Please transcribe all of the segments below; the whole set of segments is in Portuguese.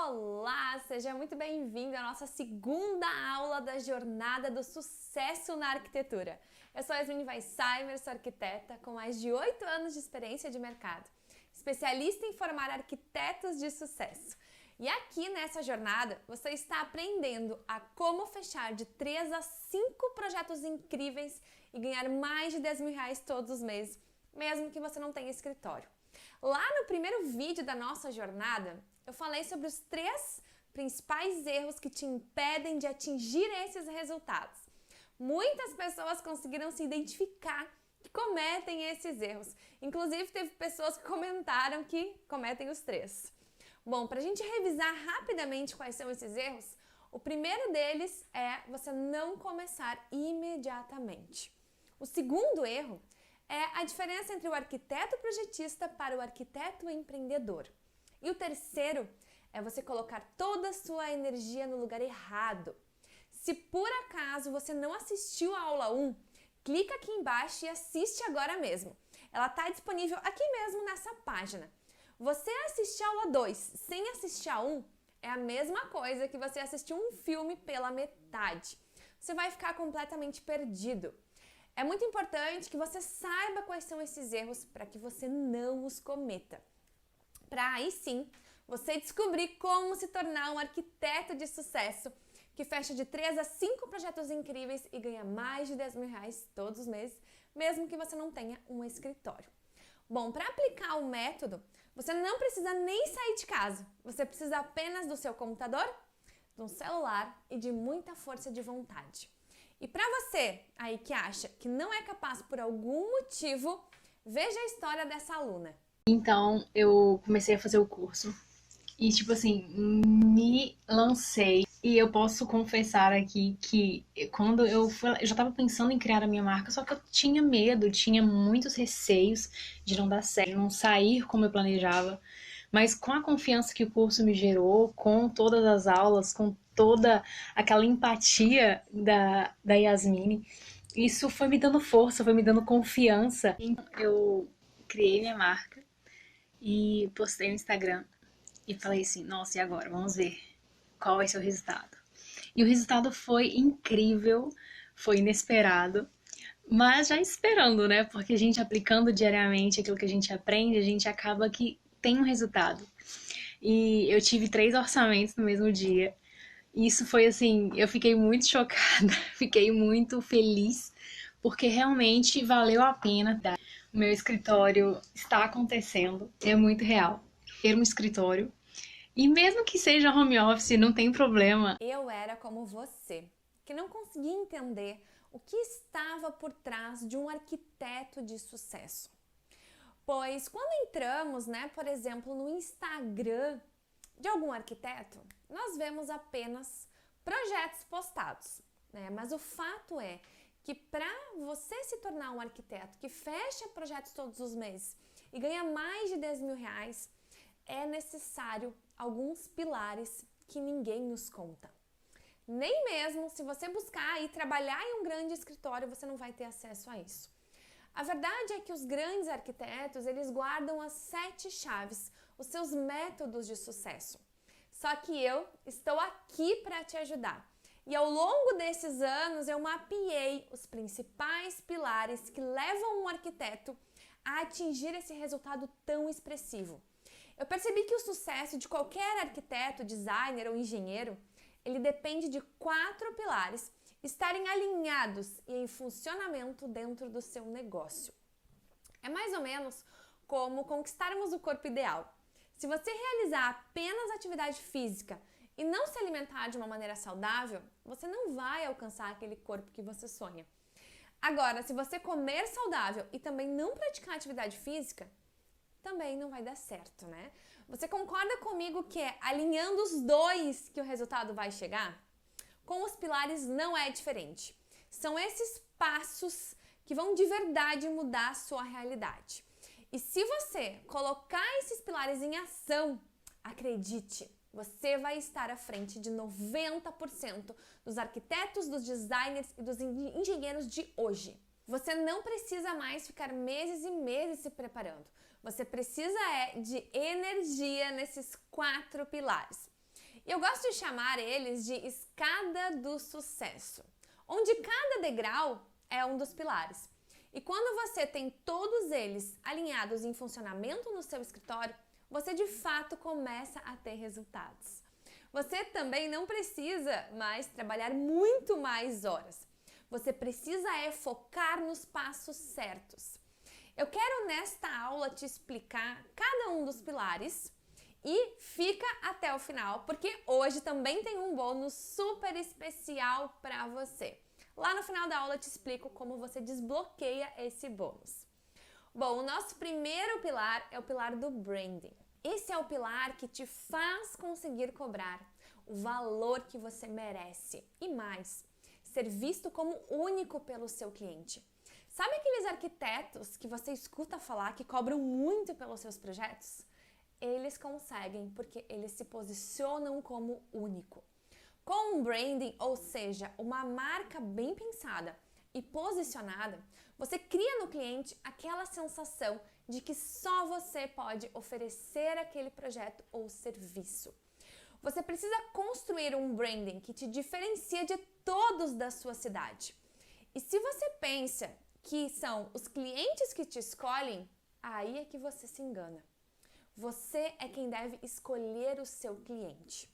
Olá, seja muito bem-vindo à nossa segunda aula da Jornada do Sucesso na Arquitetura. Eu sou Yasmin Weissheimer, sou arquiteta com mais de 8 anos de experiência de mercado, especialista em formar arquitetos de sucesso. E aqui nessa jornada você está aprendendo a como fechar de 3 a 5 projetos incríveis e ganhar mais de R$ 10.000 todos os meses, mesmo que você não tenha escritório. Lá no primeiro vídeo da nossa jornada, eu falei sobre os 3 principais erros que te impedem de atingir esses resultados. Muitas pessoas conseguiram se identificar que cometem esses erros. Inclusive, teve pessoas que comentaram que cometem os 3. Bom, para a gente revisar rapidamente quais são esses erros, o primeiro deles é você não começar imediatamente. O segundo erro é a diferença entre o arquiteto projetista para o arquiteto empreendedor. E o terceiro é você colocar toda a sua energia no lugar errado. Se por acaso você não assistiu a aula 1, clica aqui embaixo e assiste agora mesmo. Ela está disponível aqui mesmo nessa página. Você assistir a aula 2 sem assistir a 1 é a mesma coisa que você assistir um filme pela metade. Você vai ficar completamente perdido. É muito importante que você saiba quais são esses erros para que você não os cometa. Para aí sim, você descobrir como se tornar um arquiteto de sucesso que fecha de 3 a 5 projetos incríveis e ganha mais de R$ 10.000 todos os meses, mesmo que você não tenha um escritório. Bom, para aplicar o método, você não precisa nem sair de casa. Você precisa apenas do seu computador, de um celular e de muita força de vontade. E para você aí que acha que não é capaz por algum motivo, veja a história dessa aluna. Então, eu comecei a fazer o curso e, tipo assim, me lancei. E eu posso confessar aqui que quando eu já tava pensando em criar a minha marca, só que eu tinha medo, tinha muitos receios de não dar certo, de não sair como eu planejava. Mas com a confiança que o curso me gerou, com todas as aulas, com toda aquela empatia da Yasmine, isso foi me dando força, foi me dando confiança. Então, eu criei minha marca e postei no Instagram e falei assim, nossa, e agora? Vamos ver qual vai ser o resultado. E o resultado foi incrível, foi inesperado, mas já esperando, né? Porque a gente aplicando diariamente aquilo que a gente aprende, a gente acaba que tem um resultado. E eu tive 3 orçamentos no mesmo dia. E isso foi assim, eu fiquei muito chocada, fiquei muito feliz, porque realmente valeu a pena. O meu escritório está acontecendo, é muito real. Ter um escritório, e mesmo que seja home office, não tem problema. Eu era como você, que não conseguia entender o que estava por trás de um arquiteto de sucesso. Pois quando entramos, por exemplo, no Instagram de algum arquiteto, nós vemos apenas projetos postados, Mas o fato é que para você se tornar um arquiteto que fecha projetos todos os meses e ganha mais de R$ 10.000, é necessário alguns pilares que ninguém nos conta. Nem mesmo se você buscar e trabalhar em um grande escritório, você não vai ter acesso a isso. A verdade é que os grandes arquitetos, eles guardam as 7 chaves, os seus métodos de sucesso. Só que eu estou aqui para te ajudar. E ao longo desses anos eu mapeei os principais pilares que levam um arquiteto a atingir esse resultado tão expressivo. Eu percebi que o sucesso de qualquer arquiteto, designer ou engenheiro, ele depende de 4 pilares estarem alinhados e em funcionamento dentro do seu negócio. É mais ou menos como conquistarmos o corpo ideal. Se você realizar apenas atividade física e não se alimentar de uma maneira saudável, você não vai alcançar aquele corpo que você sonha. Agora, se você comer saudável e também não praticar atividade física, também não vai dar certo, Você concorda comigo que é alinhando os dois que o resultado vai chegar? Com os pilares não é diferente. São esses passos que vão de verdade mudar a sua realidade. E se você colocar esses pilares em ação, acredite, você vai estar à frente de 90% dos arquitetos, dos designers e dos engenheiros de hoje. Você não precisa mais ficar meses e meses se preparando. Você precisa de energia nesses 4 pilares. Eu gosto de chamar eles de escada do sucesso, onde cada degrau é um dos pilares. E quando você tem todos eles alinhados em funcionamento no seu escritório, você de fato começa a ter resultados. Você também não precisa mais trabalhar muito mais horas. Você precisa focar nos passos certos. Eu quero nesta aula te explicar cada um dos pilares e fica até o final, porque hoje também tem um bônus super especial para você. Lá no final da aula eu te explico como você desbloqueia esse bônus. Bom, o nosso primeiro pilar é o pilar do branding. Esse é o pilar que te faz conseguir cobrar o valor que você merece e mais, ser visto como único pelo seu cliente. Sabe aqueles arquitetos que você escuta falar que cobram muito pelos seus projetos? Eles conseguem porque eles se posicionam como único. Com um branding, ou seja, uma marca bem pensada e posicionada, você cria no cliente aquela sensação de que só você pode oferecer aquele projeto ou serviço. Você precisa construir um branding que te diferencia de todos da sua cidade. E se você pensa que são os clientes que te escolhem, aí é que você se engana. Você é quem deve escolher o seu cliente.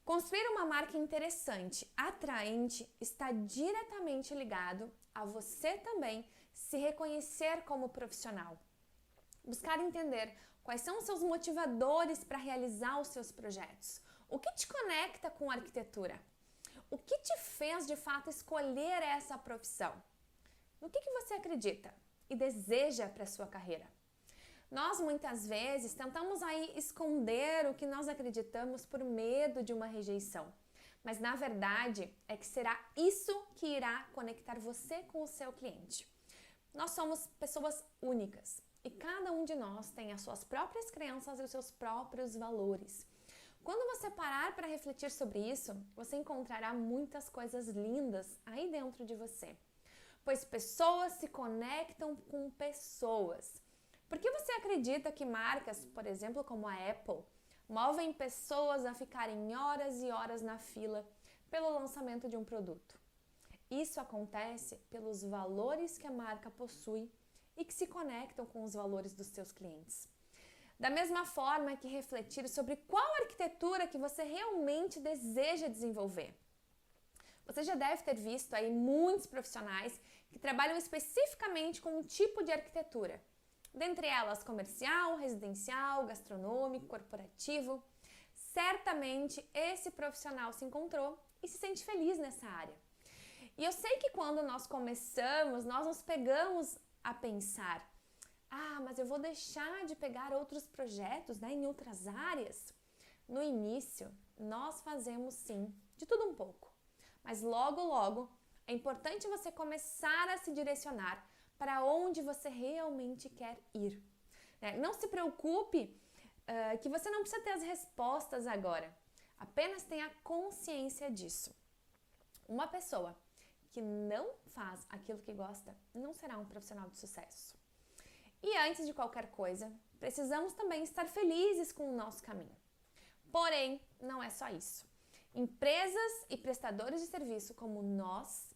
Construir uma marca interessante, atraente, está diretamente ligado a você também se reconhecer como profissional. Buscar entender quais são os seus motivadores para realizar os seus projetos. O que te conecta com a arquitetura? O que te fez de fato escolher essa profissão? No que você acredita e deseja para a sua carreira? Nós muitas vezes tentamos aí esconder o que nós acreditamos por medo de uma rejeição. Mas na verdade é que será isso que irá conectar você com o seu cliente. Nós somos pessoas únicas e cada um de nós tem as suas próprias crenças e os seus próprios valores. Quando você parar para refletir sobre isso, você encontrará muitas coisas lindas aí dentro de você. Pois pessoas se conectam com pessoas. Por que você acredita que marcas, por exemplo, como a Apple, movem pessoas a ficarem horas e horas na fila pelo lançamento de um produto? Isso acontece pelos valores que a marca possui e que se conectam com os valores dos seus clientes. Da mesma forma que refletir sobre qual arquitetura que você realmente deseja desenvolver. Você já deve ter visto aí muitos profissionais que trabalham especificamente com um tipo de arquitetura. Dentre elas, comercial, residencial, gastronômico, corporativo. Certamente esse profissional se encontrou e se sente feliz nessa área. E eu sei que quando nós começamos, nós nos pegamos a pensar: mas eu vou deixar de pegar outros projetos, em outras áreas? No início, nós fazemos sim, de tudo um pouco. Mas logo, logo, é importante você começar a se direcionar para onde você realmente quer ir. Não se preocupe que você não precisa ter as respostas agora. Apenas tenha consciência disso. Uma pessoa que não faz aquilo que gosta não será um profissional de sucesso. E antes de qualquer coisa, precisamos também estar felizes com o nosso caminho. Porém, não é só isso. Empresas e prestadores de serviço como nós,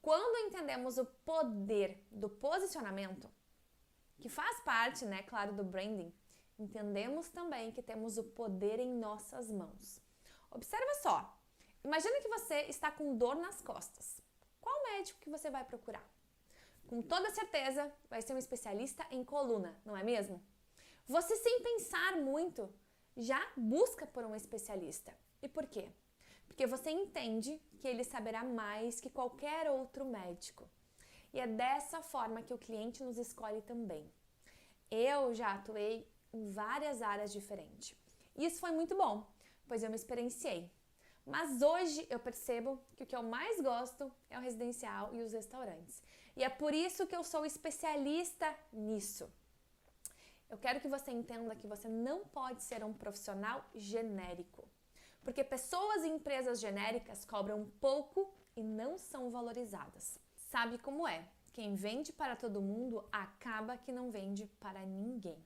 quando entendemos o poder do posicionamento, que faz parte, claro, do branding, entendemos também que temos o poder em nossas mãos. Observa só, imagina que você está com dor nas costas. Qual médico que você vai procurar? Com toda certeza vai ser um especialista em coluna, não é mesmo? Você, sem pensar muito, já busca por um especialista. E por quê? Porque você entende que ele saberá mais que qualquer outro médico. E é dessa forma que o cliente nos escolhe também. Eu já atuei em várias áreas diferentes. E isso foi muito bom, pois eu me experienciei. Mas hoje eu percebo que o que eu mais gosto é o residencial e os restaurantes. E é por isso que eu sou especialista nisso. Eu quero que você entenda que você não pode ser um profissional genérico. Porque pessoas e empresas genéricas cobram pouco e não são valorizadas. Sabe como é? Quem vende para todo mundo acaba que não vende para ninguém.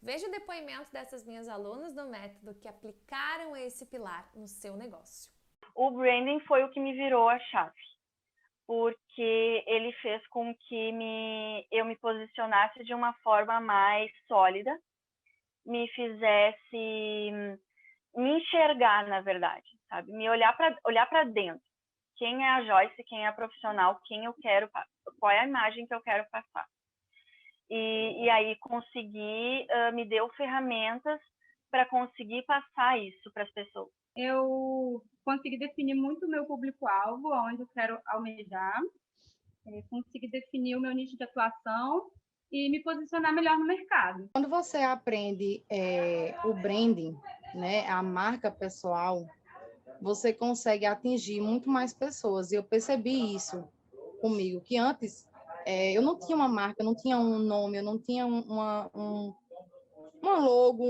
Veja o depoimento dessas minhas alunas do método que aplicaram esse pilar no seu negócio. O branding foi o que me virou a chave, porque ele fez com que eu me posicionasse de uma forma mais sólida, me fizesse me enxergar, na verdade, sabe? Me olhar para dentro. Quem é a Joyce, quem é a profissional, quem eu quero, qual é a imagem que eu quero passar. E aí me deu ferramentas para conseguir passar isso para as pessoas. Eu consegui definir muito o meu público-alvo, onde eu quero almejar, consegui definir o meu nicho de atuação e me posicionar melhor no mercado. Quando você aprende o branding, né, a marca pessoal, você consegue atingir muito mais pessoas. E eu percebi isso comigo, que antes eu não tinha uma marca, eu não tinha um nome, eu não tinha uma logo,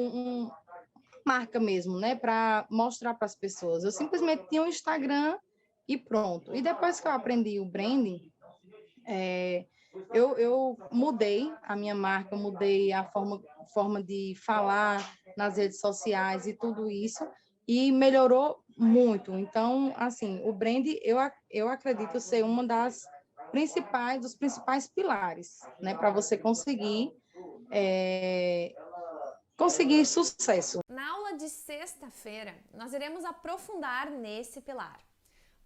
marca mesmo, né, para mostrar para as pessoas. Eu simplesmente tinha um Instagram e pronto. E depois que eu aprendi o branding, eu mudei a minha marca, mudei a forma de falar nas redes sociais e tudo isso, e melhorou muito. Então, assim, o brand, eu acredito ser uma dos principais pilares, né, para você conseguir sucesso. Na aula de sexta-feira, nós iremos aprofundar nesse pilar.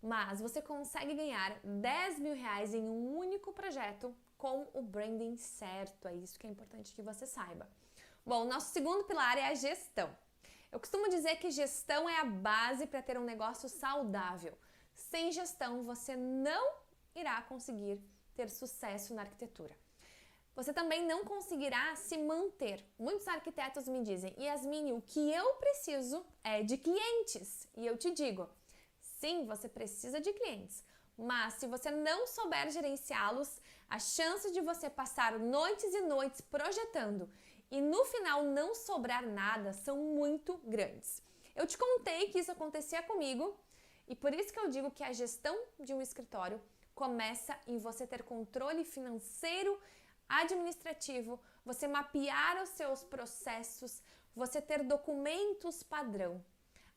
Mas você consegue ganhar 10 mil reais em um único projeto com o branding certo. É isso que é importante que você saiba. Bom, nosso segundo pilar é a gestão. Eu costumo dizer que gestão é a base para ter um negócio saudável. Sem gestão, você não irá conseguir ter sucesso na arquitetura. Você também não conseguirá se manter. Muitos arquitetos me dizem, Yasmine, o que eu preciso é de clientes. E eu te digo, sim, você precisa de clientes, mas se você não souber gerenciá-los, a chance de você passar noites e noites projetando e no final não sobrar nada são muito grandes. Eu te contei que isso acontecia comigo e por isso que eu digo que a gestão de um escritório começa em você ter controle financeiro, administrativo, você mapear os seus processos, você ter documentos padrão.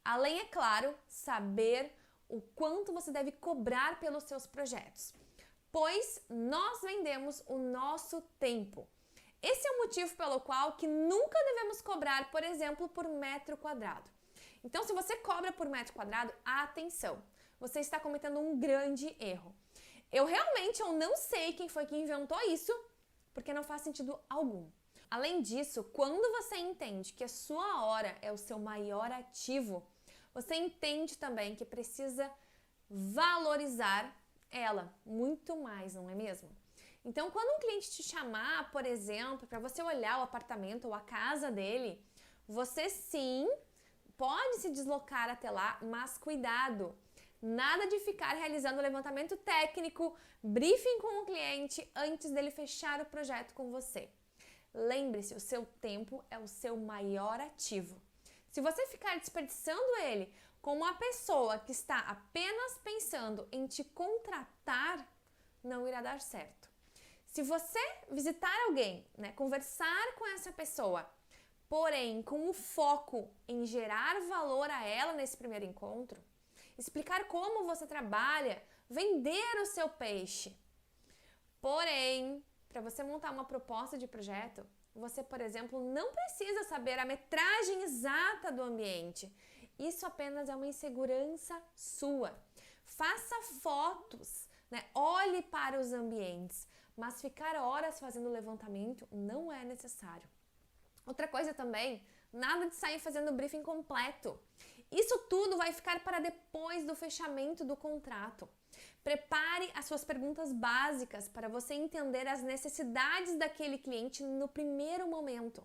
Além, é claro, saber o quanto você deve cobrar pelos seus projetos, pois nós vendemos o nosso tempo. Esse é o motivo pelo qual que nunca devemos cobrar, por exemplo, por metro quadrado. Então, se você cobra por metro quadrado, atenção, você está cometendo um grande erro. Eu não sei quem foi que inventou isso, porque não faz sentido algum. Além disso, quando você entende que a sua hora é o seu maior ativo, você entende também que precisa valorizar ela muito mais, não é mesmo? Então, quando um cliente te chamar, por exemplo, para você olhar o apartamento ou a casa dele, você sim pode se deslocar até lá, mas cuidado! Nada de ficar realizando levantamento técnico, briefing com o cliente antes dele fechar o projeto com você. Lembre-se, o seu tempo é o seu maior ativo. Se você ficar desperdiçando ele com uma pessoa que está apenas pensando em te contratar, não irá dar certo. Se você visitar alguém, conversar com essa pessoa, porém com o foco em gerar valor a ela nesse primeiro encontro, explicar como você trabalha, vender o seu peixe. Porém, para você montar uma proposta de projeto, você, por exemplo, não precisa saber a metragem exata do ambiente. Isso apenas é uma insegurança sua. Faça fotos, olhe para os ambientes, mas ficar horas fazendo levantamento não é necessário. Outra coisa também, nada de sair fazendo briefing completo. Isso tudo vai ficar para depois do fechamento do contrato. Prepare as suas perguntas básicas para você entender as necessidades daquele cliente no primeiro momento.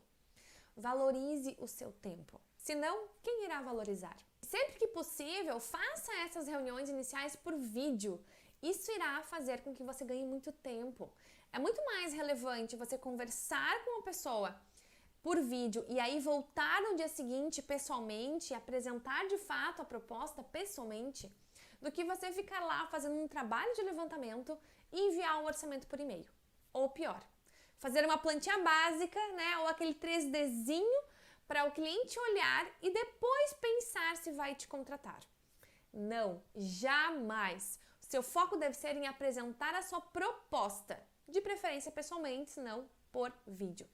Valorize o seu tempo. Senão, quem irá valorizar? Sempre que possível, faça essas reuniões iniciais por vídeo. Isso irá fazer com que você ganhe muito tempo. É muito mais relevante você conversar com a pessoa por vídeo e aí voltar no dia seguinte pessoalmente e apresentar de fato a proposta pessoalmente, do que você ficar lá fazendo um trabalho de levantamento e enviar um orçamento por e-mail. Ou pior, fazer uma plantinha básica, né, ou aquele 3Dzinho para o cliente olhar e depois pensar se vai te contratar. Não, jamais! O seu foco deve ser em apresentar a sua proposta, de preferência pessoalmente, se não por vídeo.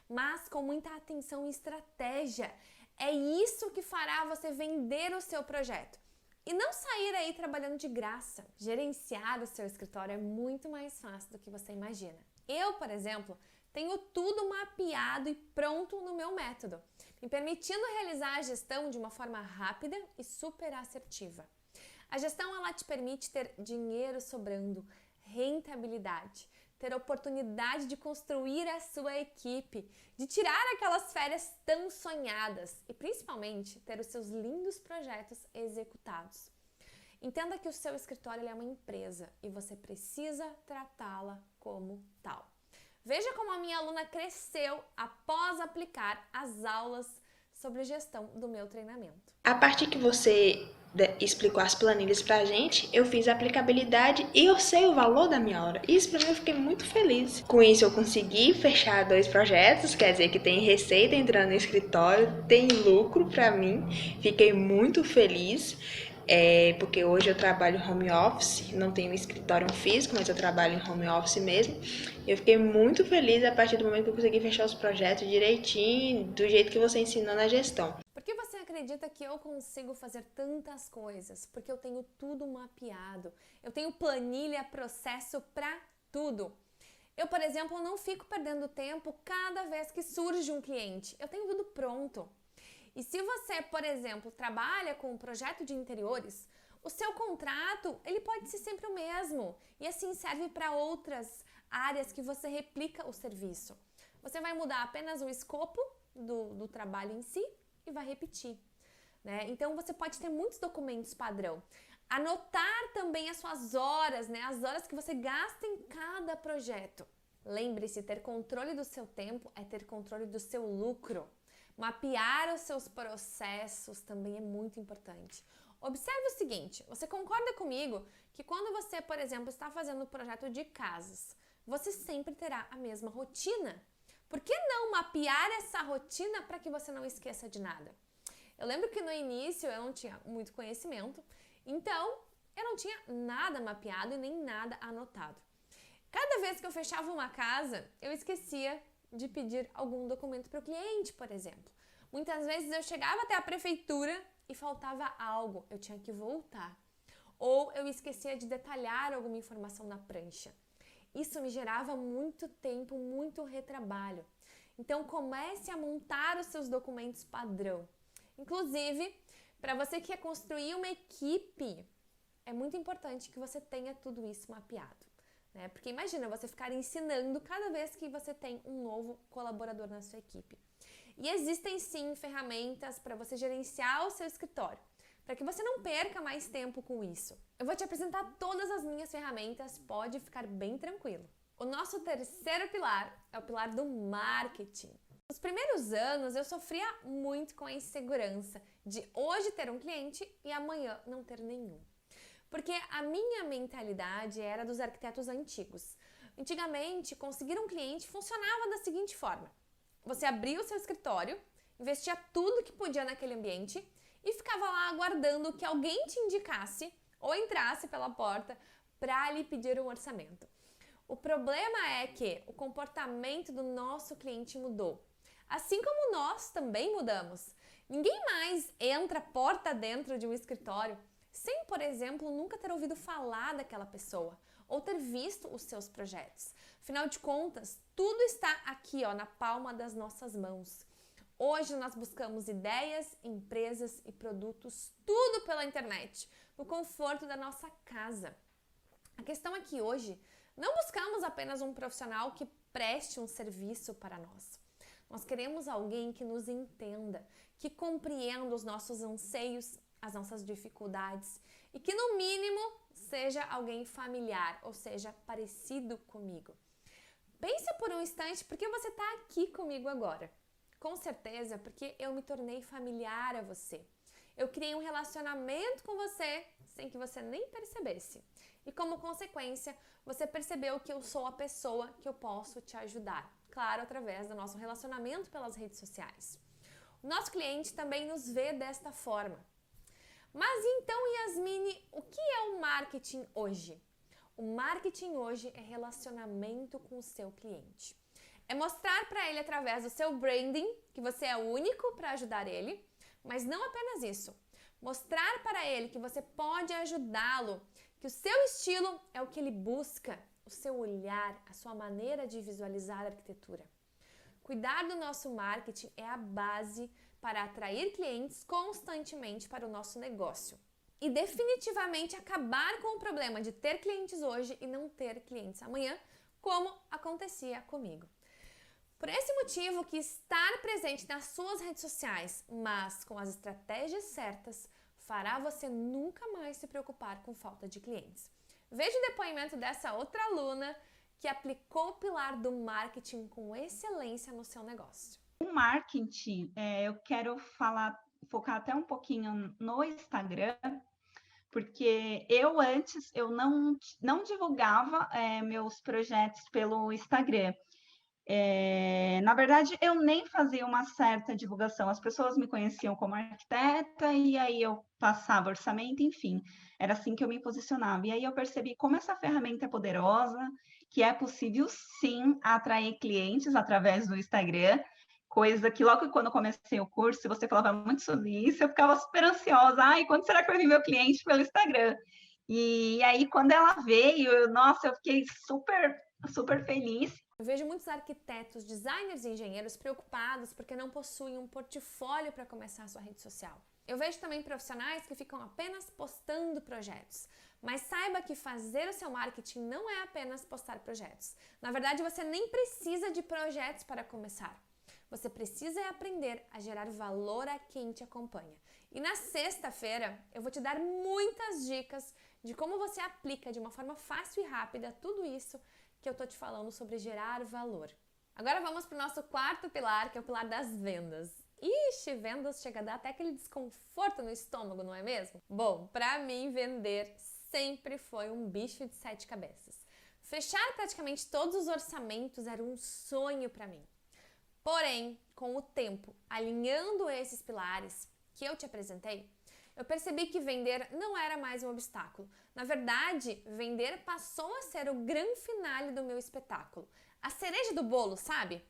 Mas com muita atenção e estratégia. É isso que fará você vender o seu projeto. E não sair aí trabalhando de graça. Gerenciar o seu escritório é muito mais fácil do que você imagina. Eu, por exemplo, tenho tudo mapeado e pronto no meu método, me permitindo realizar a gestão de uma forma rápida e super assertiva. A gestão, ela te permite ter dinheiro sobrando, rentabilidade, ter oportunidade de construir a sua equipe, de tirar aquelas férias tão sonhadas e principalmente ter os seus lindos projetos executados. Entenda que o seu escritório é uma empresa e você precisa tratá-la como tal. Veja como a minha aluna cresceu após aplicar as aulas sobre gestão do meu treinamento. A partir que você explicou as planilhas pra gente, eu fiz a aplicabilidade e eu sei o valor da minha hora. Isso pra mim eu fiquei muito feliz. Com isso eu consegui fechar 2 projetos, quer dizer que tem receita entrando no escritório, tem lucro pra mim. Fiquei muito feliz. Porque hoje eu trabalho home office, não tenho escritório físico, mas eu trabalho em home office mesmo. Eu fiquei muito feliz a partir do momento que eu consegui fechar os projetos direitinho, do jeito que você ensinou na gestão. Por que você acredita que eu consigo fazer tantas coisas? Porque eu tenho tudo mapeado, eu tenho planilha, processo para tudo. Eu, por exemplo, não fico perdendo tempo cada vez que surge um cliente, eu tenho tudo pronto. E se você, por exemplo, trabalha com um projeto de interiores, o seu contrato ele pode ser sempre o mesmo e assim serve para outras áreas que você replica o serviço. Você vai mudar apenas o escopo do trabalho em si e vai repetir, né? Então você pode ter muitos documentos padrão. Anotar também as suas horas, né? As horas que você gasta em cada projeto. Lembre-se, ter controle do seu tempo é ter controle do seu lucro. Mapear os seus processos também é muito importante. Observe o seguinte, você concorda comigo que quando você, por exemplo, está fazendo um projeto de casas, você sempre terá a mesma rotina? Por que não mapear essa rotina para que você não esqueça de nada? Eu lembro que no início eu não tinha muito conhecimento, então eu não tinha nada mapeado e nem nada anotado. Cada vez que eu fechava uma casa, eu esquecia de pedir algum documento para o cliente, por exemplo. Muitas vezes eu chegava até a prefeitura e faltava algo, eu tinha que voltar. Ou eu esquecia de detalhar alguma informação na prancha. Isso me gerava muito tempo, muito retrabalho. Então comece a montar os seus documentos padrão. Inclusive, para você que quer construir uma equipe, é muito importante que você tenha tudo isso mapeado. Né? Porque imagina você ficar ensinando cada vez que você tem um novo colaborador na sua equipe. E existem sim ferramentas para você gerenciar o seu escritório, para que você não perca mais tempo com isso. Eu vou te apresentar todas as minhas ferramentas, pode ficar bem tranquilo. O nosso terceiro pilar é o pilar do marketing. Nos primeiros anos eu sofria muito com a insegurança de hoje ter um cliente e amanhã não ter nenhum. Porque a minha mentalidade era dos arquitetos antigos. Antigamente, conseguir um cliente funcionava da seguinte forma. Você abria o seu escritório, investia tudo que podia naquele ambiente e ficava lá aguardando que alguém te indicasse ou entrasse pela porta para lhe pedir um orçamento. O problema é que o comportamento do nosso cliente mudou. Assim como nós também mudamos. Ninguém mais entra porta dentro de um escritório sem, por exemplo, nunca ter ouvido falar daquela pessoa ou ter visto os seus projetos. Afinal de contas, tudo está aqui, na palma das nossas mãos. Hoje nós buscamos ideias, empresas e produtos, tudo pela internet, no conforto da nossa casa. A questão é que hoje não buscamos apenas um profissional que preste um serviço para nós. Nós queremos alguém que nos entenda, que compreenda os nossos anseios, as nossas dificuldades e que no mínimo seja alguém familiar, ou seja, parecido comigo. Pense por um instante por que você está aqui comigo agora. Com certeza porque eu me tornei familiar a você. Eu criei um relacionamento com você sem que você nem percebesse. E como consequência, você percebeu que eu sou a pessoa que eu posso te ajudar. claro, através do nosso relacionamento pelas redes sociais. O nosso cliente também nos vê desta forma. Mas então, Yasmine, o que é o marketing hoje? O marketing hoje é relacionamento com o seu cliente. É mostrar para ele através do seu branding que você é único para ajudar ele, mas não apenas isso. Mostrar para ele que você pode ajudá-lo, que o seu estilo é o que ele busca, o seu olhar, a sua maneira de visualizar a arquitetura. Cuidar do nosso marketing é a base para atrair clientes constantemente para o nosso negócio. E definitivamente acabar com o problema de ter clientes hoje e não ter clientes amanhã, como acontecia comigo. Por esse motivo que estar presente nas suas redes sociais, mas com as estratégias certas, fará você nunca mais se preocupar com falta de clientes. Veja o depoimento dessa outra aluna que aplicou o pilar do marketing com excelência no seu negócio. O marketing, eu quero focar até um pouquinho no Instagram, porque antes eu não divulgava meus projetos pelo Instagram. Na verdade, eu nem fazia uma certa divulgação. As pessoas me conheciam como arquiteta e aí eu passava orçamento, enfim. Era assim que eu me posicionava. E aí eu percebi como essa ferramenta é poderosa, que é possível, sim, atrair clientes através do Instagram, coisa que logo quando eu comecei o curso, você falava muito sobre isso, eu ficava super ansiosa. Ai, quando será que vai vir meu cliente pelo Instagram? E aí, quando ela veio, nossa, eu fiquei super, super feliz. Eu vejo muitos arquitetos, designers e engenheiros preocupados porque não possuem um portfólio para começar a sua rede social. Eu vejo também profissionais que ficam apenas postando projetos. Mas saiba que fazer o seu marketing não é apenas postar projetos. Na verdade, você nem precisa de projetos para começar. Você precisa aprender a gerar valor a quem te acompanha. E na sexta-feira eu vou te dar muitas dicas de como você aplica de uma forma fácil e rápida tudo isso que eu tô te falando sobre gerar valor. Agora vamos para o nosso quarto pilar, que é o pilar das vendas. Ixi, vendas chega a dar até aquele desconforto no estômago, não é mesmo? Bom, para mim vender sempre foi um bicho de 7 cabeças. Fechar praticamente todos os orçamentos era um sonho para mim. Porém, com o tempo, alinhando esses pilares que eu te apresentei, eu percebi que vender não era mais um obstáculo. Na verdade, vender passou a ser o grande finale do meu espetáculo. A cereja do bolo, sabe?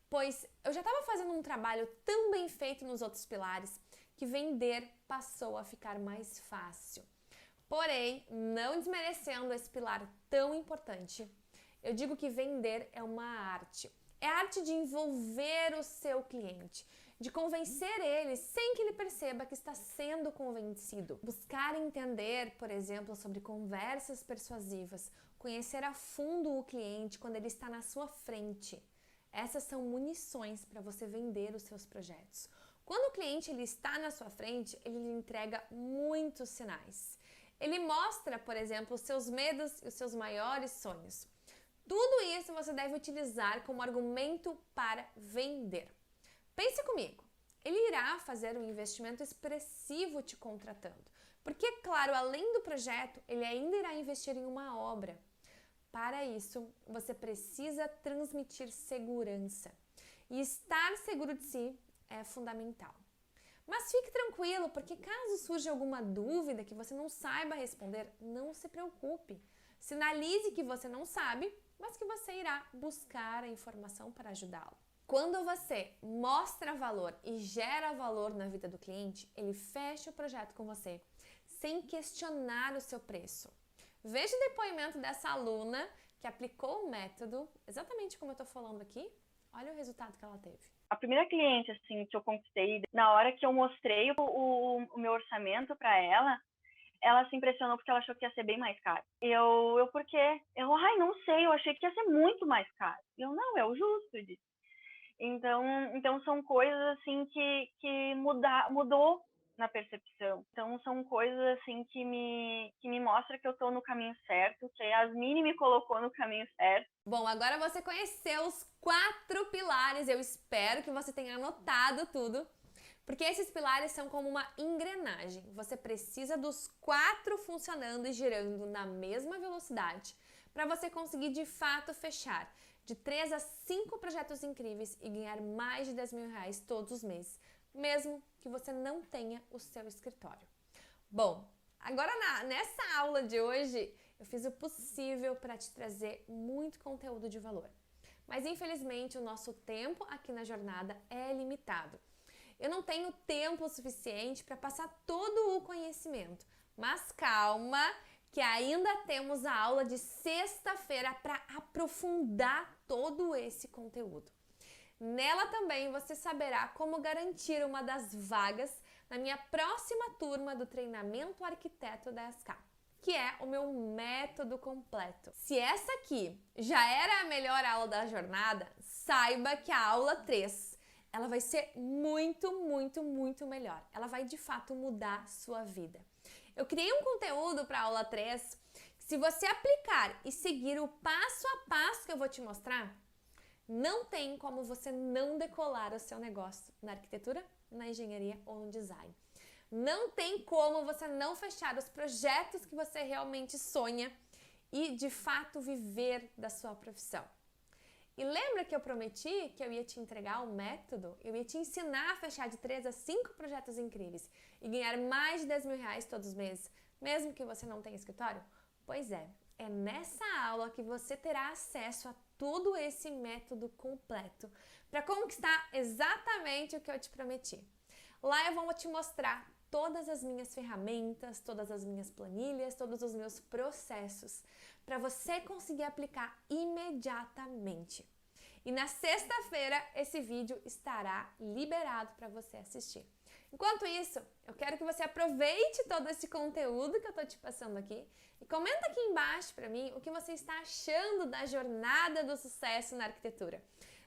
Pois eu já estava fazendo um trabalho tão bem feito nos outros pilares que vender passou a ficar mais fácil. Porém, não desmerecendo esse pilar tão importante, eu digo que vender é uma arte. É a arte de envolver o seu cliente, de convencer ele sem que ele perceba que está sendo convencido. Buscar entender, por exemplo, sobre conversas persuasivas, conhecer a fundo o cliente quando ele está na sua frente. Essas são munições para você vender os seus projetos. Quando o cliente ele está na sua frente, ele lhe entrega muitos sinais. Ele mostra, por exemplo, os seus medos e os seus maiores sonhos. Tudo isso você deve utilizar como argumento para vender. Pense comigo, ele irá fazer um investimento expressivo te contratando. Porque, claro, além do projeto, ele ainda irá investir em uma obra. Para isso, você precisa transmitir segurança. E estar seguro de si é fundamental. Mas fique tranquilo, porque caso surja alguma dúvida que você não saiba responder, não se preocupe. Sinalize que você não sabe, mas que você irá buscar a informação para ajudá-lo. Quando você mostra valor e gera valor na vida do cliente, ele fecha o projeto com você, sem questionar o seu preço. Veja o depoimento dessa aluna que aplicou o método, exatamente como eu estou falando aqui. Olha o resultado que ela teve. A primeira cliente assim, que eu conquistei, na hora que eu mostrei o meu orçamento para ela se impressionou porque ela achou que ia ser bem mais caro. Por quê? Ai, não sei, eu achei que ia ser muito mais caro. Não, é o justo disso. Então são coisas assim que mudou na percepção. Então são coisas assim que me mostra que eu estou no caminho certo, que a Yasmine me colocou no caminho certo. Bom, agora você conheceu os 4 pilares, eu espero que você tenha anotado tudo, porque esses pilares são como uma engrenagem. Você precisa dos 4 funcionando e girando na mesma velocidade para você conseguir de fato fechar de 3 a 5 projetos incríveis e ganhar mais de 10 mil reais todos os meses, mesmo que você não tenha o seu escritório. Bom, agora nessa aula de hoje, eu fiz o possível para te trazer muito conteúdo de valor. Mas infelizmente o nosso tempo aqui na jornada é limitado. Eu não tenho tempo suficiente para passar todo o conhecimento. Mas calma, que ainda temos a aula de sexta-feira para aprofundar todo esse conteúdo. Nela também você saberá como garantir uma das vagas na minha próxima turma do treinamento arquiteto da SK, que é o meu método completo. Se essa aqui já era a melhor aula da jornada, saiba que a aula 3, ela vai ser muito melhor. Ela vai de fato mudar sua vida. Eu criei um conteúdo para a aula 3, que se você aplicar e seguir o passo a passo que eu vou te mostrar, não tem como você não decolar o seu negócio na arquitetura, na engenharia ou no design. Não tem como você não fechar os projetos que você realmente sonha e, de fato, viver da sua profissão. E lembra que eu prometi que eu ia te entregar um método? Eu ia te ensinar a fechar de 3 a 5 projetos incríveis e ganhar mais de 10 mil reais todos os meses, mesmo que você não tenha escritório? Pois é nessa aula que você terá acesso a todo esse método completo para conquistar exatamente o que eu te prometi. Lá eu vou te mostrar todas as minhas ferramentas, todas as minhas planilhas, todos os meus processos para você conseguir aplicar imediatamente. E na sexta-feira esse vídeo estará liberado para você assistir. Enquanto isso, eu quero que você aproveite todo esse conteúdo que eu estou te passando aqui e comenta aqui embaixo para mim o que você está achando da jornada do sucesso na arquitetura.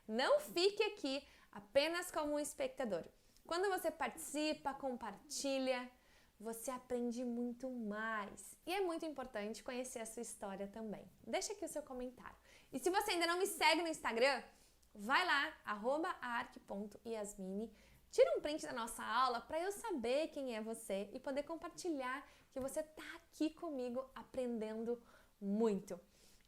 Não fique aqui apenas como um espectador. Quando você participa, compartilha, você aprende muito mais. E é muito importante conhecer a sua história também. Deixa aqui o seu comentário. E se você ainda não me segue no Instagram, vai lá, @arc.yasmine. Tira um print da nossa aula para eu saber quem é você e poder compartilhar que você está aqui comigo aprendendo muito.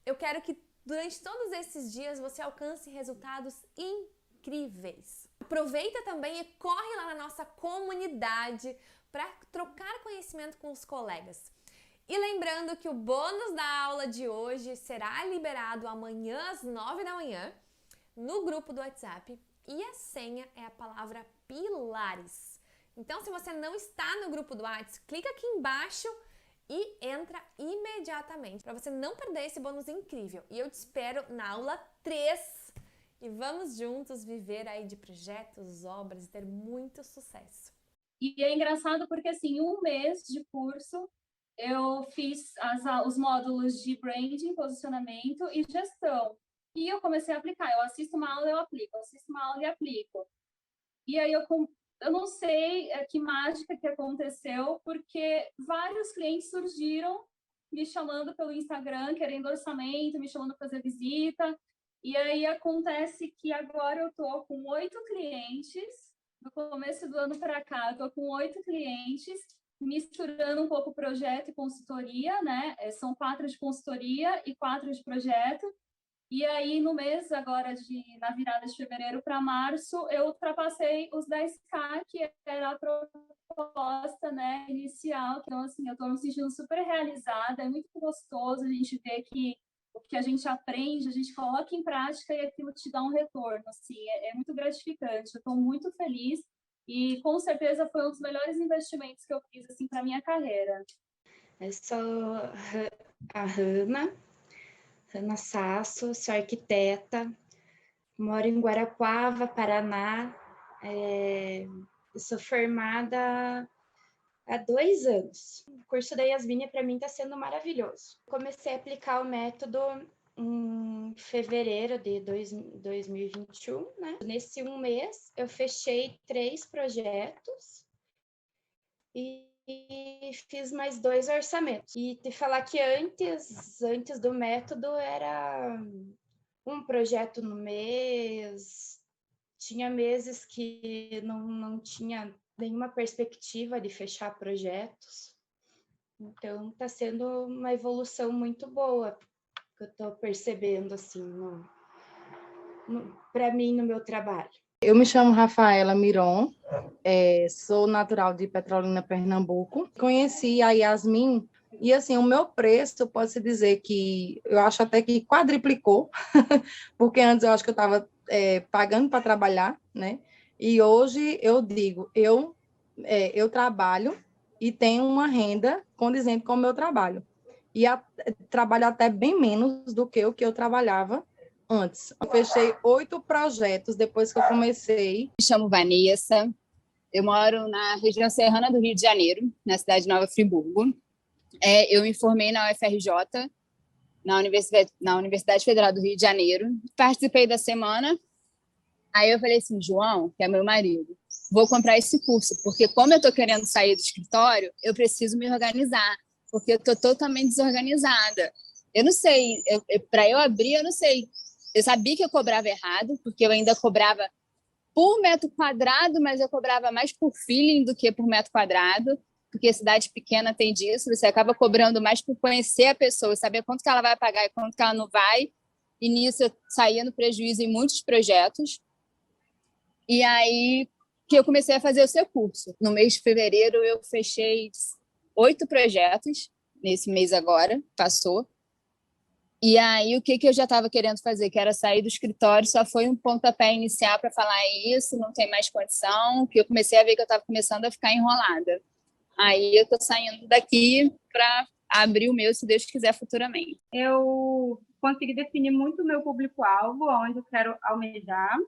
Eu quero que durante todos esses dias você alcance resultados incríveis. Aproveita também e corre lá na nossa comunidade para trocar conhecimento com os colegas. E lembrando que o bônus da aula de hoje será liberado amanhã às 9 da manhã no grupo do WhatsApp e a senha é a palavra Pilares. Então, se você não está no grupo do WhatsApp, clica aqui embaixo e entra imediatamente para você não perder esse bônus incrível. E eu te espero na aula 3 e vamos juntos viver aí de projetos, obras e ter muito sucesso. E é engraçado porque, assim, em um mês de curso, eu fiz os módulos de branding, posicionamento e gestão. E eu comecei a aplicar. Eu assisto uma aula, eu aplico. Eu assisto uma aula e aplico. E aí eu não sei que mágica que aconteceu, porque vários clientes surgiram me chamando pelo Instagram, querendo orçamento, me chamando para fazer visita. E aí acontece que agora eu tô com 8 clientes. No começo do ano para cá, eu tô com 8 clientes, misturando um pouco projeto e consultoria, né? São 4 de consultoria e 4 de projeto. E aí, no mês agora, na virada de fevereiro para março, eu ultrapassei os 10K, que era a proposta, né, inicial. Então, assim, eu estou me sentindo super realizada, é muito gostoso a gente ver que o que a gente aprende, a gente coloca em prática e aquilo te dá um retorno, assim, é muito gratificante. Eu estou muito feliz e, com certeza, foi um dos melhores investimentos que eu fiz, assim, para minha carreira. Eu sou a Hanna Sasso, sou arquiteta, moro em Guarapuava, Paraná. Eu sou formada há 2 anos. O curso da Yasmine, para mim, está sendo maravilhoso. Comecei a aplicar o método em fevereiro de 2021, né? Nesse um mês, eu fechei 3 projetos e fiz mais 2 orçamentos. E te falar que antes do método era um projeto no mês, tinha meses que não tinha nenhuma perspectiva de fechar projetos. Então, está sendo uma evolução muito boa que eu estou percebendo assim para mim no meu trabalho? Eu me chamo Rafaela Miron, sou natural de Petrolina, Pernambuco. Conheci a Yasmin e, assim, o meu preço, pode-se dizer que eu acho até que quadriplicou, porque antes eu acho que eu estava pagando para trabalhar, né? E hoje eu digo, eu trabalho e tenho uma renda condizente com o meu trabalho. E trabalho até bem menos do que o que eu trabalhava antes. Eu fechei 8 projetos depois que eu comecei. Me chamo Vanessa, eu moro na região serrana do Rio de Janeiro, na cidade de Nova Friburgo. Eu me formei na UFRJ, na Universidade Federal do Rio de Janeiro. Participei da semana. Aí eu falei assim, João, que é meu marido, vou comprar esse curso, porque como eu estou querendo sair do escritório, eu preciso me organizar, porque eu estou totalmente desorganizada. Eu não sei, para eu abrir, eu não sei. Eu sabia que eu cobrava errado, porque eu ainda cobrava por metro quadrado, mas eu cobrava mais por feeling do que por metro quadrado, porque cidade pequena tem disso, você acaba cobrando mais por conhecer a pessoa, saber quanto que ela vai pagar e quanto que ela não vai, e nisso eu saía no prejuízo em muitos projetos. E aí que eu comecei a fazer o seu curso. No mês de fevereiro, eu fechei 8 projetos, nesse mês agora, passou. E aí, o que eu já estava querendo fazer, que era sair do escritório, só foi um pontapé inicial para falar isso, não tem mais condição, que eu comecei a ver que eu estava começando a ficar enrolada. Aí eu estou saindo daqui para abrir o meu, se Deus quiser, futuramente. Eu consegui definir muito o meu público-alvo, onde eu quero almejar,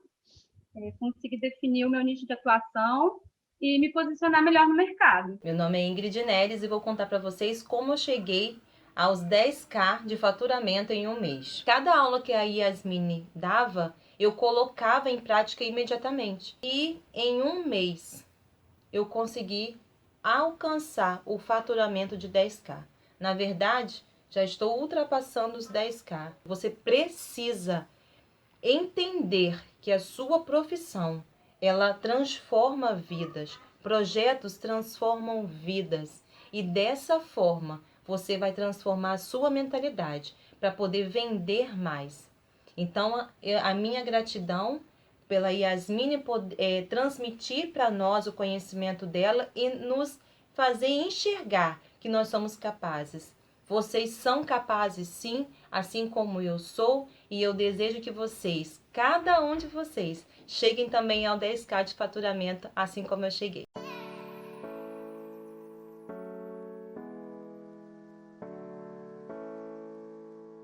consegui definir o meu nicho de atuação e me posicionar melhor no mercado. Meu nome é Ingrid Neres e vou contar para vocês como eu cheguei aos 10K de faturamento em um mês. Cada aula que a Yasmin dava, eu colocava em prática imediatamente. E em um mês, eu consegui alcançar o faturamento de 10K. Na verdade, já estou ultrapassando os 10K. Você precisa entender que a sua profissão, ela transforma vidas. Projetos transformam vidas. E dessa forma, você vai transformar a sua mentalidade para poder vender mais. Então, a minha gratidão pela Yasmin transmitir para nós o conhecimento dela e nos fazer enxergar que nós somos capazes. Vocês são capazes, sim, assim como eu sou, e eu desejo que vocês, cada um de vocês, cheguem também ao 10K de faturamento, assim como eu cheguei.